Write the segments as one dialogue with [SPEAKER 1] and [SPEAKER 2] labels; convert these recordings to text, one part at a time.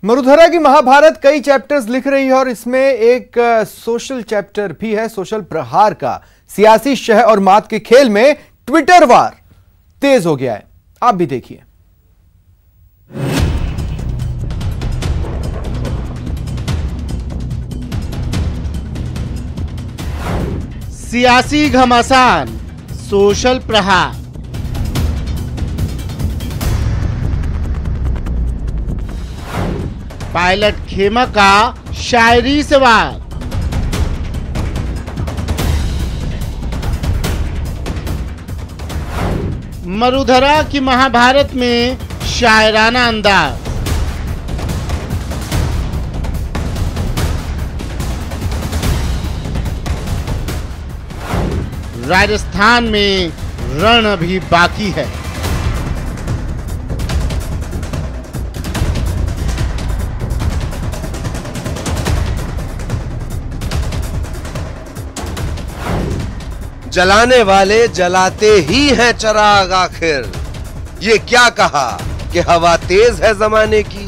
[SPEAKER 1] मरुधरा की महाभारत कई चैप्टर्स लिख रही है और इसमें एक सोशल चैप्टर भी है, सोशल प्रहार का। सियासी शह और मात के खेल में ट्विटर वार तेज हो गया है। आप भी देखिए।
[SPEAKER 2] सियासी घमासान, सोशल प्रहार। पायलट खेमा का शायरी से वार। मरुधरा की महाभारत में शायराना अंदाज। राजस्थान में रण अभी बाकी है।
[SPEAKER 3] जलाने वाले जलाते ही हैं चिराग आखिर। ये क्या कहा कि हवा तेज है जमाने की।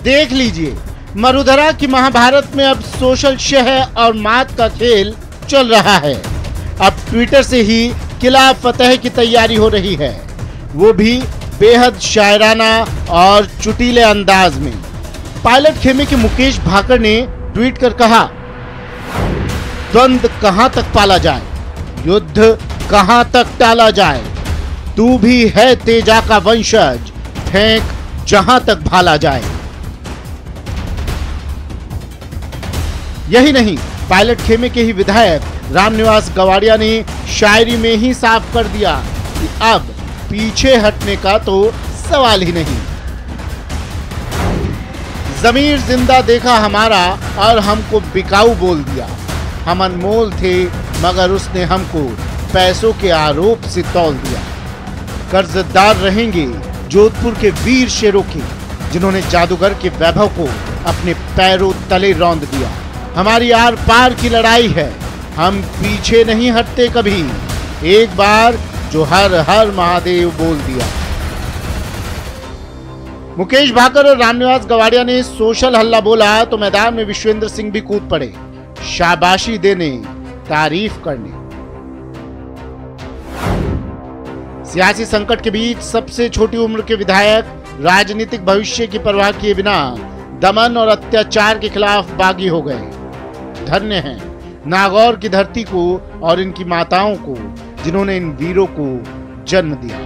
[SPEAKER 2] देख लीजिए, मरुधरा की महाभारत में अब सोशल शह और मात का खेल चल रहा है। अब ट्विटर से ही किला फतेह की तैयारी हो रही है, वो भी बेहद शायराना और चुटीले अंदाज में। पायलट खेमे के मुकेश भाकर ने ट्वीट कर कहा, द्वंद कहां तक पाला जाए, युद्ध कहां तक टाला जाए, तू भी है तेजा का वंशज, फेंक जहां तक भाला जाए। यही नहीं, पायलट खेमे के ही विधायक रामनिवास गवाड़िया ने शायरी में ही साफ कर दिया कि अब पीछे हटने का तो सवाल ही नहीं। जमीर जिंदा देखा हमारा और हमको बिकाऊ बोल दिया। हम अनमोल थे मगर उसने हमको पैसों के आरोप से तौल दिया। कर्जदार रहेंगे जोधपुर के वीर शेरों के, जिन्होंने जादूगर के वैभव को अपने पैरों तले रौंद दिया। हमारी आर पार की लड़ाई है, हम पीछे नहीं हटते कभी। एक बार जो हर हर महादेव बोल दिया। मुकेश भाकर और रामनिवास गवाड़िया ने सोशल हल्ला बोला तो मैदान में विश्वेंद्र सिंह भी कूद पड़े, शाबाशी देने, तारीफ करने। सियासी संकट के बीच सबसे छोटी उम्र के विधायक राजनीतिक भविष्य की परवाह किए बिना दमन और अत्याचार के खिलाफ बागी हो गए। धन्य हैं नागौर की धरती को और इनकी माताओं को, जिन्होंने इन वीरों को जन्म दिया।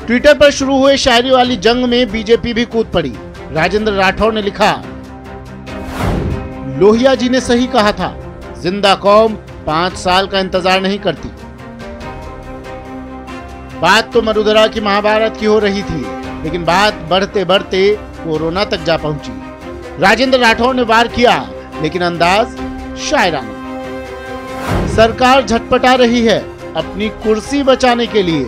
[SPEAKER 2] ट्विटर पर शुरू हुए शायरी वाली जंग में बीजेपी भी कूद पड़ी। राजेंद्र राठौर ने लिखा, लोहिया जी ने सही कहा था, जिंदा कौम 5 साल का इंतजार नहीं करती। बात तो मरुधरा की महाभारत की हो रही थी, लेकिन बात बढ़ते बढ़ते कोरोना तक जा पहुंची। राजेंद्र राठौर ने वार किया, लेकिन अंदाज शायराना। सरकार झटपटा रही है अपनी कुर्सी बचाने के लिए,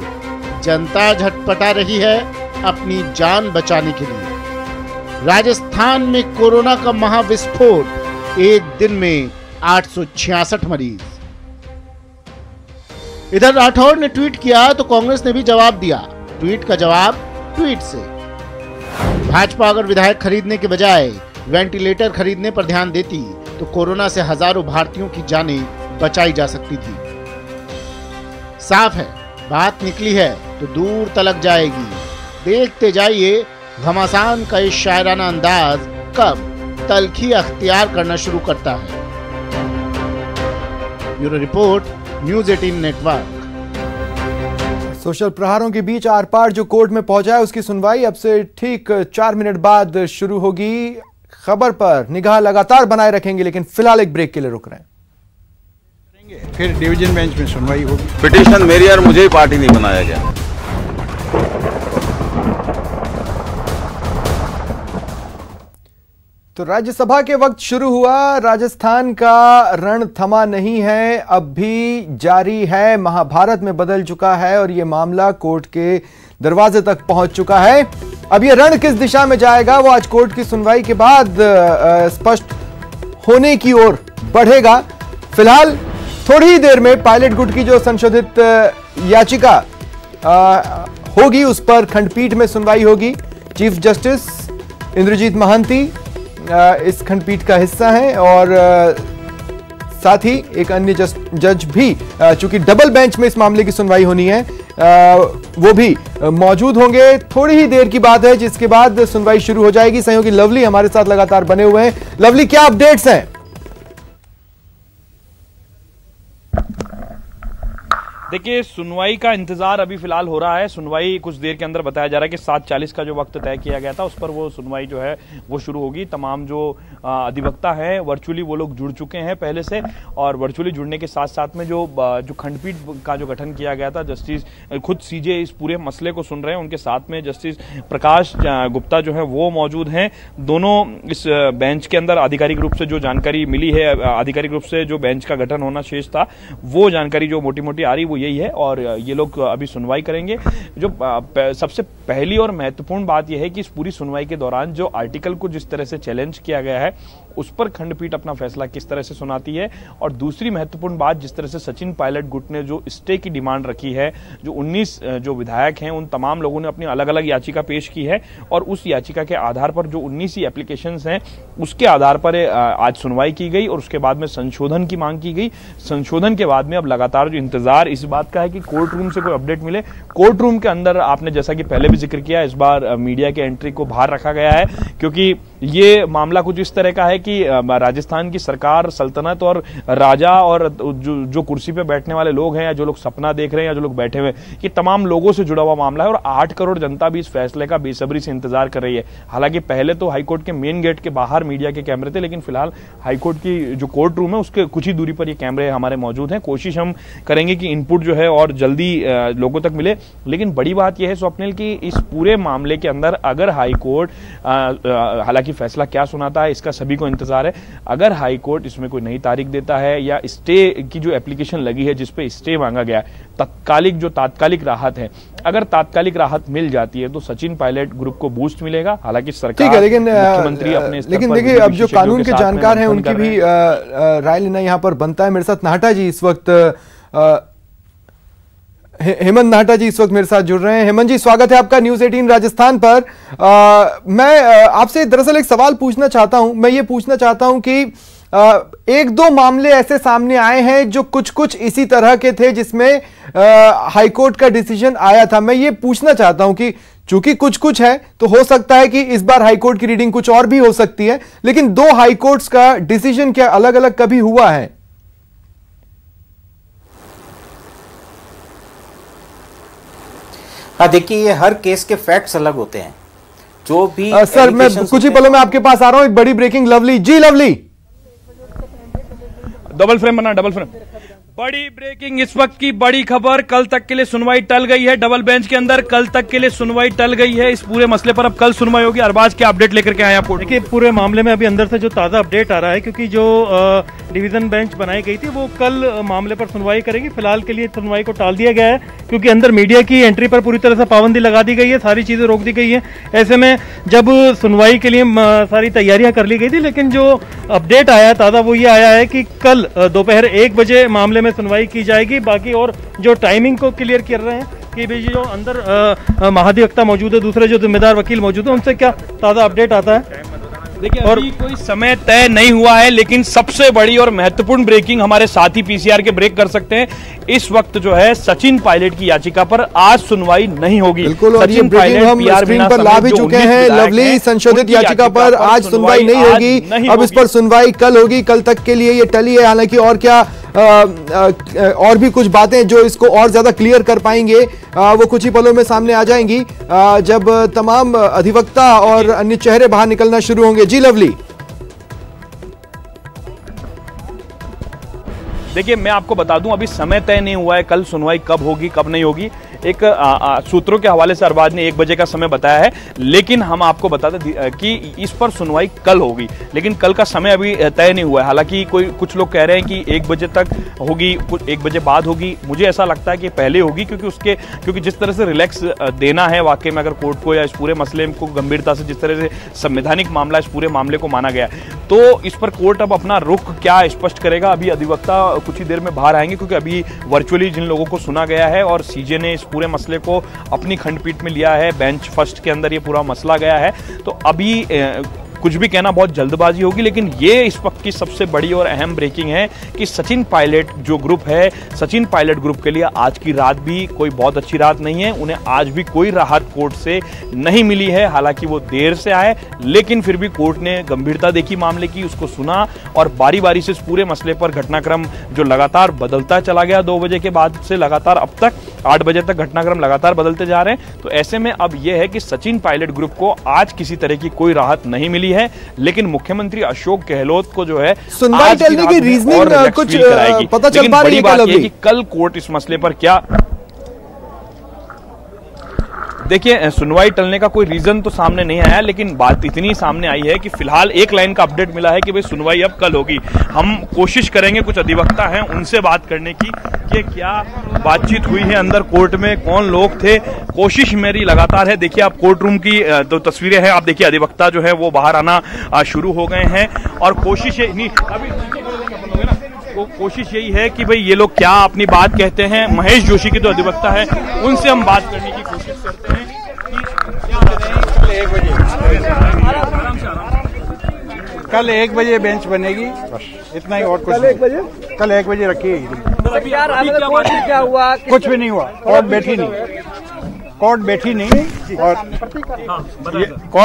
[SPEAKER 2] जनता झटपटा रही है अपनी जान बचाने के लिए। राजस्थान में कोरोना का महाविस्फोट, एक दिन में 866 मरीज। इधर राठौर ने ट्वीट किया तो कांग्रेस ने भी जवाब दिया। ट्वीट का जवाब ट्वीट से। भाजपा अगर विधायक खरीदने के बजाय वेंटिलेटर खरीदने पर ध्यान देती तो कोरोना से हजारों भारतीयों की जानें बचाई जा सकती थी। साफ है, बात निकली है तो दूर तलक जाएगी। देखते जाइए घमासान का इस शायराना अंदाज कब तलखी अख्तियार करना शुरू करता है। Bureau report, news 18 network.
[SPEAKER 1] Social प्रहारों के बीच आर पार जो कोर्ट में पहुंचा है, उसकी सुनवाई अब से ठीक 4 मिनट बाद शुरू होगी। खबर पर निगाह लगातार बनाए रखेंगे, लेकिन फिलहाल एक ब्रेक के लिए रुक रहे हैं।
[SPEAKER 4] फिर डिवीजन बेंच में सुनवाई होगी।
[SPEAKER 5] पिटीशन मेरी और मुझे ही पार्टी नहीं बनाया गया।
[SPEAKER 1] तो राज्यसभा के वक्त शुरू हुआ, राजस्थान का रण थमा नहीं है, अब भी जारी है। महाभारत में बदल चुका है और यह मामला कोर्ट के दरवाजे तक पहुंच चुका है। अब यह रण किस दिशा में जाएगा, वो आज कोर्ट की सुनवाई के बाद स्पष्ट होने की ओर बढ़ेगा। फिलहाल थोड़ी ही देर में पायलट गुट की जो संशोधित याचिका होगी उस पर खंडपीठ में सुनवाई होगी। चीफ जस्टिस इंद्रजीत महांती इस खंडपीठ का हिस्सा हैं और साथ ही एक अन्य जज भी, चूंकि डबल बेंच में इस मामले की सुनवाई होनी है, वो भी मौजूद होंगे। थोड़ी ही देर की बात है जिसके बाद सुनवाई शुरू हो जाएगी। सहयोगी लवली हमारे साथ लगातार बने हुए हैं। लवली, क्या अपडेट्स हैं?
[SPEAKER 6] देखिए, सुनवाई का इंतजार अभी फिलहाल हो रहा है। सुनवाई कुछ देर के अंदर बताया जा रहा है कि 7:40 का जो वक्त तय किया गया था उस पर वो सुनवाई जो है वो शुरू होगी। तमाम जो अधिवक्ता हैं वर्चुअली वो लोग जुड़ चुके हैं पहले से, और वर्चुअली जुड़ने के साथ साथ में जो खंडपीठ का जो गठन किया गया था, जस्टिस खुद सीजे इस पूरे मसले को सुन रहे हैं। उनके साथ में जस्टिस प्रकाश गुप्ता जो है वो मौजूद हैं। दोनों इस बेंच के अंदर आधिकारिक रूप से जो जानकारी मिली है, आधिकारिक रूप से जो बेंच का गठन होना शेष था, वो जानकारी जो मोटी मोटी आ रही वो यही है, और ये लोग अभी सुनवाई करेंगे। जो सबसे पहली और महत्वपूर्ण बात यह है कि इस पूरी सुनवाई के दौरान जो आर्टिकल को जिस तरह से चैलेंज किया गया है उस पर खंडपीठ अपना फैसला किस तरह से सुनाती है, और दूसरी महत्वपूर्ण बात, जिस तरह से सचिन पायलट गुट ने जो स्टे की डिमांड रखी है, जो 19 जो विधायक हैं उन तमाम लोगों ने अपनी अलग अलग याचिका पेश की है, और उस याचिका के आधार पर जो 19 ही एप्लीकेशंस हैं उसके आधार पर आज सुनवाई की गई और उसके बाद में संशोधन की मांग की गई। संशोधन के बाद में अब लगातार जो इंतजार इस बात का है कि कोर्ट रूम से कोई अपडेट मिले। कोर्ट रूम के अंदर आपने जैसा कि पहले भी जिक्र किया, इस बार मीडिया के एंट्री को बाहर रखा गया है, क्योंकि ये मामला कुछ इस तरह का है कि राजस्थान की सरकार, सल्तनत और राजा और जो कुर्सी पे बैठने वाले लोग हैं, या जो लोग सपना देख रहे हैं, या जो लोग बैठे हुए, ये तमाम लोगों से जुड़ा हुआ मामला है, और 8 करोड़ जनता भी इस फैसले का बेसब्री से इंतजार कर रही है। हालांकि पहले तो हाईकोर्ट के मेन गेट के बाहर मीडिया के कैमरे थे, लेकिन फिलहाल हाईकोर्ट की जो कोर्ट रूम है उसके कुछ ही दूरी पर ये कैमरे हमारे मौजूद हैं। कोशिश हम करेंगे कि इनपुट जो है और जल्दी लोगों तक मिले। लेकिन बड़ी बात यह है स्वप्निल की इस पूरे मामले के अंदर अगर हाईकोर्ट, हालांकि फैसला क्या सुनाता है इसका सभी को इंतजार है, अगर हाईकोर्ट इसमें कोई नई तारीख देता है या स्टे की जो एप्लीकेशन लगी है जिसपे स्टे मांगा गया है, तात्कालिक राहत है, अगर तात्कालिक राहत मिल जाती है तो सचिन पायलट ग्रुप को बूस्ट मिलेगा। हालांकि सरकार,
[SPEAKER 1] ठीक है, लेकिन
[SPEAKER 6] मुख्यमंत्री अपने स्तर
[SPEAKER 1] लेकिन
[SPEAKER 6] पर
[SPEAKER 1] देखिए अब जो कानून के जानकार हैं उनकी भी राय लेना यहाँ पर बनता है। मेरे साथ नाहटा जी इस वक्त, हेमंत नाहटा जी इस वक्त मेरे साथ जुड़ रहे हैं। हेमंत जी, स्वागत है आपका न्यूज 18 राजस्थान पर। मैं आपसे दरअसल एक सवाल पूछना चाहता हूं। मैं ये पूछना चाहता हूं कि एक दो मामले ऐसे सामने आए हैं जो कुछ इसी तरह के थे जिसमें हाईकोर्ट का डिसीजन आया था। मैं ये पूछना चाहता हूं कि चूंकि कुछ है तो हो सकता है कि इस बार हाईकोर्ट की रीडिंग कुछ और भी हो सकती है, लेकिन दो हाईकोर्ट्स का डिसीजन क्या अलग अलग कभी हुआ है?
[SPEAKER 7] हाँ, देखिए ये हर केस के फैक्ट्स अलग होते हैं। जो भी
[SPEAKER 1] सर, मैं कुछ ही पलों में आपके पास आ रहा हूं। एक बड़ी ब्रेकिंग, लवली जी, लवली
[SPEAKER 6] डबल फ्रेम बना, डबल फ्रेम। बड़ी ब्रेकिंग, इस वक्त की बड़ी खबर, कल तक के लिए सुनवाई टल गई है। डबल बेंच के अंदर कल तक के लिए सुनवाई टल गई है। इस पूरे मसले पर अब कल सुनवाई होगी। अरबाज क्या अपडेट लेकर के आए आपको?
[SPEAKER 8] देखिए, पूरे मामले में अभी अंदर से जो ताज़ा अपडेट आ रहा है, क्योंकि जो डिवीजन बेंच बनाई गई थी वो कल मामले पर सुनवाई करेगी। फिलहाल के लिए सुनवाई को टाल दिया गया है क्योंकि अंदर मीडिया की एंट्री पर पूरी तरह से पाबंदी लगा दी गई है, सारी चीज़ें रोक दी गई है। ऐसे में जब सुनवाई के लिए सारी तैयारियां कर ली गई थी, लेकिन जो अपडेट आया ताज़ा वो ये आया है कि कल दोपहर 1 बजे मामले में सुनवाई की जाएगी। बाकी और जो टाइमिंग को क्लियर कर रहे हैं कि भाई जो अंदर महाधिवक्ता मौजूद है, दूसरे जो जिम्मेदार वकील मौजूद है, उनसे क्या ताज़ा अपडेट आता है।
[SPEAKER 6] देखिए, अभी कोई समय तय नहीं हुआ है, लेकिन सबसे बड़ी और महत्वपूर्ण ब्रेकिंग हमारे साथी पीसीआर के ब्रेक कर सकते हैं। इस वक्त जो है सचिन पायलट की याचिका पर आज सुनवाई नहीं होगी।
[SPEAKER 1] बिल्कुल, और ये ब्रेकिंग हम स्क्रीन पर ला भी चुके हैं। लवली, संशोधित याचिका पर आज सुनवाई नहीं होगी, अब इस पर सुनवाई कल होगी। कल तक के लिए ये टली है। हालांकि और क्या और भी कुछ बातें जो इसको और ज्यादा क्लियर कर पाएंगे वो कुछ ही पलों में सामने आ जाएंगी जब तमाम अधिवक्ता और अन्य चेहरे बाहर निकलना शुरू होंगे। जी लवली।
[SPEAKER 6] देखिए, मैं आपको बता दूं, अभी समय तय नहीं हुआ है कल सुनवाई कब होगी कब नहीं होगी। एक सूत्रों के हवाले से अरबाज ने 1 बजे का समय बताया है, लेकिन हम आपको बता दें कि इस पर सुनवाई कल होगी, लेकिन कल का समय अभी तय नहीं हुआ है। हालांकि कुछ लोग कह रहे हैं कि 1 बजे तक होगी, 1 बजे बाद होगी। मुझे ऐसा लगता है कि पहले होगी, क्योंकि जिस तरह से रिलैक्स देना है वाकई में अगर कोर्ट को, या इस पूरे मसले को गंभीरता से जिस तरह से संवैधानिक मामला इस पूरे मामले को माना गया, तो इस पर कोर्ट अब अपना रुख क्या स्पष्ट करेगा। अभी अधिवक्ता कुछ ही देर में बाहर आएंगे, क्योंकि अभी वर्चुअली जिन लोगों को सुना गया है और सीजे ने इस पूरे मसले को अपनी खंडपीठ में लिया है। बेंच फर्स्ट के अंदर ये पूरा मसला गया है। तो अभी कुछ भी कहना बहुत जल्दबाजी होगी, लेकिन ये इस वक्त की सबसे बड़ी और अहम ब्रेकिंग है कि सचिन पायलट जो ग्रुप है, सचिन पायलट ग्रुप के लिए आज की रात भी कोई बहुत अच्छी रात नहीं है। उन्हें आज भी कोई राहत कोर्ट से नहीं मिली है। हालांकि वो देर से आए, लेकिन फिर भी कोर्ट ने गंभीरता देखी मामले की, उसको सुना और बारी बारी से इस पूरे मसले पर घटनाक्रम जो लगातार बदलता चला गया 2 बजे के बाद से लगातार अब तक 8 बजे तक घटनाक्रम लगातार बदलते जा रहे हैं। तो ऐसे में अब यह है कि सचिन पायलट ग्रुप को आज किसी तरह की कोई राहत नहीं मिली है, लेकिन मुख्यमंत्री अशोक गहलोत को जो है
[SPEAKER 1] सुनवाई टलने की रीजनिंग कुछ पता चल पा रही है
[SPEAKER 6] कि कल कोर्ट इस मसले पर क्या। देखिए, सुनवाई टलने का कोई रीजन तो सामने नहीं आया, लेकिन बात इतनी सामने आई है कि फिलहाल एक लाइन का अपडेट मिला है कि भाई सुनवाई अब कल होगी। हम कोशिश करेंगे, कुछ अधिवक्ता हैं उनसे बात करने की कि क्या बातचीत हुई है अंदर कोर्ट में, कौन लोग थे। कोशिश मेरी लगातार है। देखिए, आप कोर्ट रूम की जो तस्वीरें हैं, आप देखिए अधिवक्ता जो है वो बाहर आना शुरू हो गए हैं और कोशिश कोशिश यही है कि भाई ये लोग क्या अपनी बात कहते हैं। महेश जोशी के जो अधिवक्ता है उनसे हम बात करने की कोशिश करते हैं
[SPEAKER 4] कल 1 बजे बेंच बनेगी, बस इतना ही और कुछ नहीं। कल 1 बजे रखिए।
[SPEAKER 9] क्या हुआ?
[SPEAKER 4] कुछ भी नहीं हुआ। कोर्ट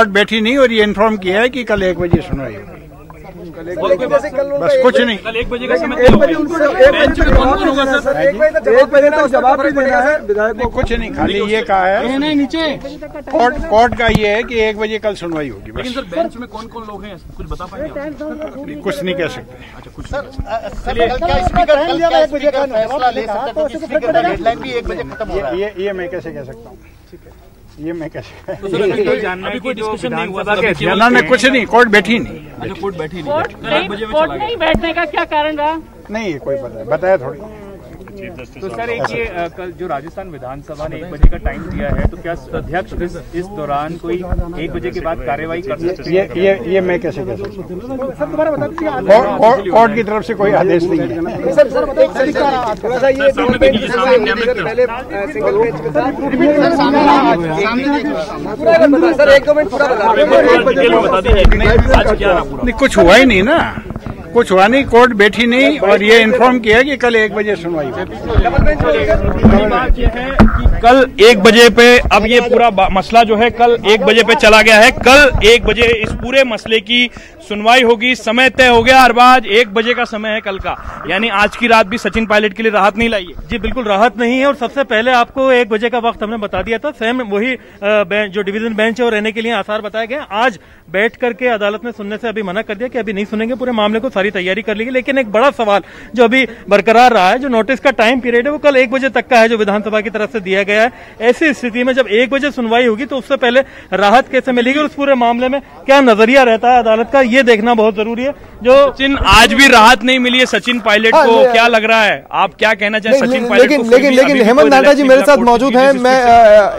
[SPEAKER 4] बैठी नहीं और ये इन्फॉर्म किया है कि कल 1 बजे सुनवाई होगी। बस कुछ नहीं।
[SPEAKER 6] कल 1 बजे का समय बेंच में कौन होगा सर?
[SPEAKER 9] 1 बजे तक जवाब भी देना है विधायक को।
[SPEAKER 4] कुछ नहीं, खाली ये कहा है नीचे कोर्ट का ये है कि 1 बजे कल सुनवाई होगी।
[SPEAKER 6] लेकिन सर बेंच में कौन कौन लोग हैं, कुछ बता पाएंगे?
[SPEAKER 4] कुछ नहीं कह सकते।
[SPEAKER 6] अच्छा, कुछ
[SPEAKER 4] ये मैं कैसे कह सकता हूँ? ये मैं कैसे
[SPEAKER 6] अभी कोई डिस्कशन नहीं हुआ था?
[SPEAKER 4] कुछ नहीं, कोर्ट बैठी नहीं।
[SPEAKER 6] अच्छा, कोर्ट बैठी नहीं।
[SPEAKER 10] कोर्ट नहीं बैठने का क्या कारण रहा?
[SPEAKER 4] नहीं, कोई बताया थोड़ी।
[SPEAKER 11] तो सर एक ये कल जो राजस्थान विधानसभा ने 1 बजे का टाइम दिया है, तो क्या अध्यक्ष इस दौरान कोई 1 बजे के बाद कार्रवाई कर सकते हैं?
[SPEAKER 4] ये मैं कैसे कह सकता हूँ? कोर्ट की तरफ से कोई आदेश नहीं है। कुछ हुआ ही नहीं ना, कुछ हुआ नहीं, कोर्ट बैठी नहीं और ये इन्फॉर्म किया कि कल 1 बजे सुनवाई होगी।
[SPEAKER 6] बात यह है कि कल 1 बजे पे अब ये पूरा मसला जो है कल 1 बजे पे चला गया है। कल 1 बजे इस पूरे मसले की सुनवाई होगी। समय तय हो गया। अरबाज 1 बजे का समय है कल का, यानी आज की रात भी सचिन पायलट के लिए राहत नहीं लाई है।
[SPEAKER 8] जी बिल्कुल राहत नहीं है। और सबसे पहले आपको 1 बजे का वक्त हमने बता दिया था। सेम वही जो डिवीजन बेंच है वो रहने के लिए आसार बताए गए। आज बैठ करके अदालत ने सुनने से अभी मना कर दिया कि अभी नहीं सुनेंगे पूरे मामले को, सारी तैयारी कर लेंगे। लेकिन एक बड़ा सवाल जो अभी बरकरार रहा है, जो नोटिस का टाइम पीरियड है वो कल 1 बजे तक का है, जो विधानसभा की तरफ से दिया गया है। ऐसी स्थिति में जब 1 बजे सुनवाई होगी तो उससे पहले राहत कैसे मिलेगी और उस पूरे मामले में क्या नजरिया रहता है अदालत का, ये देखना बहुत जरूरी है। जो
[SPEAKER 6] सचिन आज भी राहत नहीं मिली है सचिन पायलट को, क्या लग रहा है? आप क्या कहना चाहें सचिन पायलट को?
[SPEAKER 1] लेकिन हेमंत नाहटा जी मेरे साथ मौजूद हैं। मैं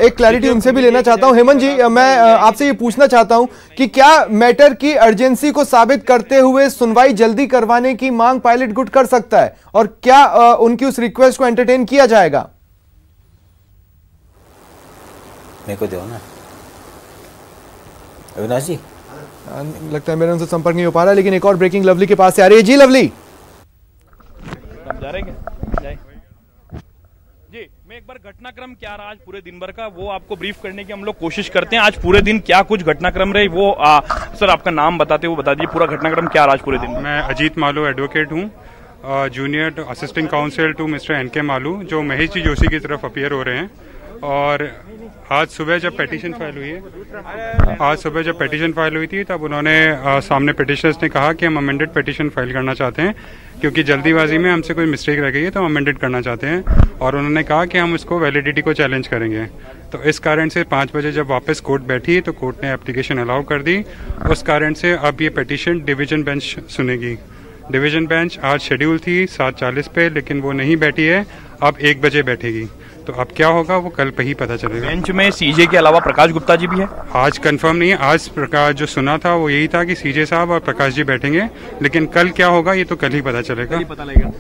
[SPEAKER 1] एक क्लैरिटी उनसे भी लेना चाहता हूं। हेमंत जी, मैं आपसे ये पूछना चाहता हूं कि क्या मैटर की अर्जेंसी को साबित करते हुए सुनवाई जल्दी करवाने की मांग पायलट गुट कर सकता है और क्या उनकी उस रिक्वेस्ट को एंटरटेन किया जाएगा?
[SPEAKER 7] मेरे को दो ना अविनाश जी।
[SPEAKER 1] लगता है मेरे उनसे संपर्क नहीं हो पा रहा, लेकिन एक और ब्रेकिंग लवली के पास से आ रही है। जी लवली
[SPEAKER 6] जा रहे जी, मैं एक बार घटनाक्रम क्या रहा आज पूरे दिन भर का वो आपको ब्रीफ करने की हम लोग कोशिश करते हैं। आज पूरे दिन क्या कुछ घटनाक्रम रहे वो सर आपका नाम बताते हुए बता दीजिए, पूरा घटनाक्रम क्या रहा आज पूरे दिन?
[SPEAKER 12] मैं अजीत मालू एडवोकेट हूँ, junior assistant counsel to mister NK Malu, जो महेश जी जोशी की तरफ अपीयर हो रहे हैं। और आज सुबह जब पेटिशन फाइल हुई थी तब उन्होंने सामने पिटिशनर्स ने कहा कि हम अमेंडेड पिटिशन फाइल करना चाहते हैं, क्योंकि जल्दीबाजी में हमसे कोई मिस्टेक रह गई है तो हम अमेंडेड करना चाहते हैं। और उन्होंने कहा कि हम इसको वैलिडिटी को चैलेंज करेंगे। तो इस कारण से 5 बजे जब वापस कोर्ट बैठी तो कोर्ट ने एप्लीकेशन अलाउ कर दी। उस कारण से अब ये पिटिशन डिवीजन बेंच सुनेगी। डिवीजन बेंच आज शेड्यूल थी 7:40 पे, लेकिन वो नहीं बैठी है, अब 1 बजे बैठेगी। तो अब क्या होगा वो कल पे ही पता चलेगा।
[SPEAKER 6] बेंच में सीजे के अलावा प्रकाश गुप्ता जी भी है?
[SPEAKER 12] आज कंफर्म नहीं है। आज प्रकाश जो सुना था वो यही था कि सीजे साहब और प्रकाश जी बैठेंगे, लेकिन कल क्या होगा ये तो कल ही पता चलेगा।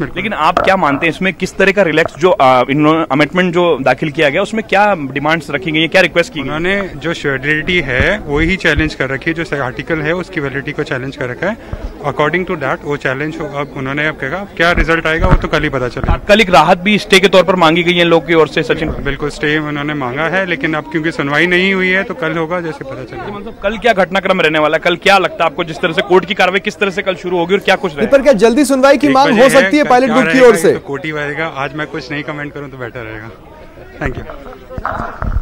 [SPEAKER 6] लेकिन आप क्या मानते हैं इसमें किस तरह का रिलैक्स जो अमेंडमेंट जो दाखिल किया गया उसमें क्या डिमांड्स रखी गई है, क्या रिक्वेस्ट की?
[SPEAKER 12] उन्होंने जो वैलिडिटी है वो ही चैलेंज कर रखी है, जो आर्टिकल है उसकी वैलिडिटी को चैलेंज कर रखा है। अकॉर्डिंग टू दैट वो चैलेंज अब उन्होंने अब कहा क्या रिजल्ट आएगा वो तो कल ही पता चलेगा।
[SPEAKER 6] तात्कालिक राहत भी स्टे के तौर पर मांगी गई है लोग की ओर से? सचिन
[SPEAKER 12] बिल्कुल स्टे उन्होंने मांगा है, लेकिन अब क्योंकि सुनवाई नहीं हुई है तो कल होगा जैसे पता चलेगा।
[SPEAKER 6] मतलब कल क्या घटनाक्रम रहने वाला है? कल क्या लगता है आपको, जिस तरह से कोर्ट की कार्रवाई किस तरह से कल शुरू होगी और क्या कुछ
[SPEAKER 1] पर क्या जल्दी सुनवाई की मांग हो सकती है पायलट ग्रुप की ओर से?
[SPEAKER 12] तो कोर्ट ही रहेगा। आज मैं कुछ नहीं कमेंट करूं तो बेटर रहेगा। Thank you.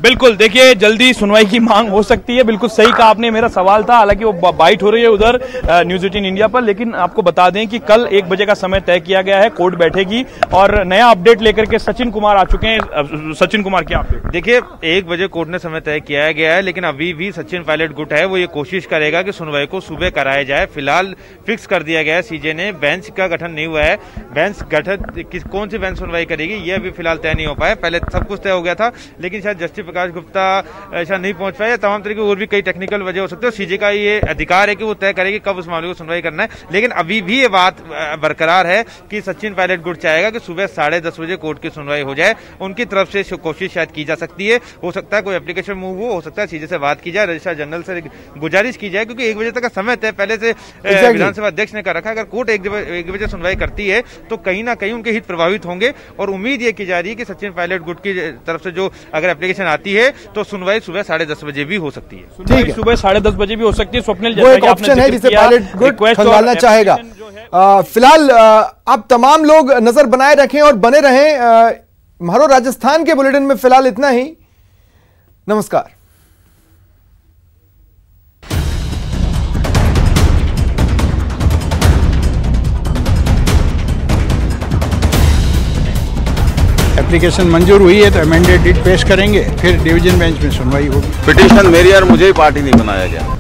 [SPEAKER 6] बिल्कुल, देखिए जल्दी सुनवाई की मांग हो सकती है, बिल्कुल सही कहा आपने। मेरा सवाल था, हालांकि वो बाइट हो रही है उधर न्यूज 18 इंडिया पर, लेकिन आपको बता दें कि कल 1 बजे का समय तय किया गया है, कोर्ट बैठेगी और नया अपडेट लेकर के सचिन कुमार आ चुके हैं। सचिन कुमार, क्या अपडेट?
[SPEAKER 13] देखिए 1 बजे कोर्ट ने समय तय किया गया है, लेकिन अभी भी सचिन पायलट गुट है वो ये कोशिश करेगा कि सुनवाई को सुबह कराया जाए। फिलहाल फिक्स कर दिया गया है सीजे ने, बेंच का गठन नहीं हुआ है। बेंच गठन कौन सी बेंच सुनवाई करेगी ये अभी फिलहाल तय नहीं हो पाया। पहले सब कुछ तय हो गया था, लेकिन शायद जस्टिस प्रकाश गुप्ता ऐसा नहीं पहुंच पाए, तमाम तरह की और भी कई टेक्निकल वजह हो सकती है। सीजे का ये अधिकार है कि वो तय करेगी कब उस मामले को सुनवाई करना है, लेकिन अभी भी ये बात बरकरार है कि सचिन पायलट गुट चाहेगा कि सुबह 10:30 बजे कोर्ट की सुनवाई हो जाए। उनकी तरफ से कोशिश शायद की जा सकती है, हो सकता है कोई एप्लीकेशन मूव हो सकता है सीजे से बात की जाए, रजिस्ट्रार जनरल से गुजारिश की जाए, क्योंकि 1 बजे तक का समय तय पहले से विधानसभा अध्यक्ष ने कर रखा है। अगर कोर्ट 1 बजे सुनवाई करती है तो कहीं ना कहीं उनके हित प्रभावित होंगे, और उम्मीद ये की जा रही है कि सचिन पायलट गुट की तरफ से जो अगर एप्लीकेशन आती है तो सुनवाई सुबह 10:30 बजे भी हो सकती है।
[SPEAKER 1] ठीक है,
[SPEAKER 6] सुबह 10:30 बजे भी हो सकती है। स्वप्निल,
[SPEAKER 1] वो एक ऑप्शन है जिसे पायलट गुट खंगालना चाहेगा। फिलहाल आप तमाम लोग नजर बनाए रखें और बने रहें। म्हारो राजस्थान के बुलेटिन में फिलहाल इतना ही। नमस्कार।
[SPEAKER 4] एप्लीकेशन मंजूर हुई है तो अमेंडेड डिट पेश करेंगे, फिर डिवीजन बेंच में सुनवाई होगी।
[SPEAKER 5] पिटीशन मेरी और मुझे ही पार्टी नहीं बनाया गया।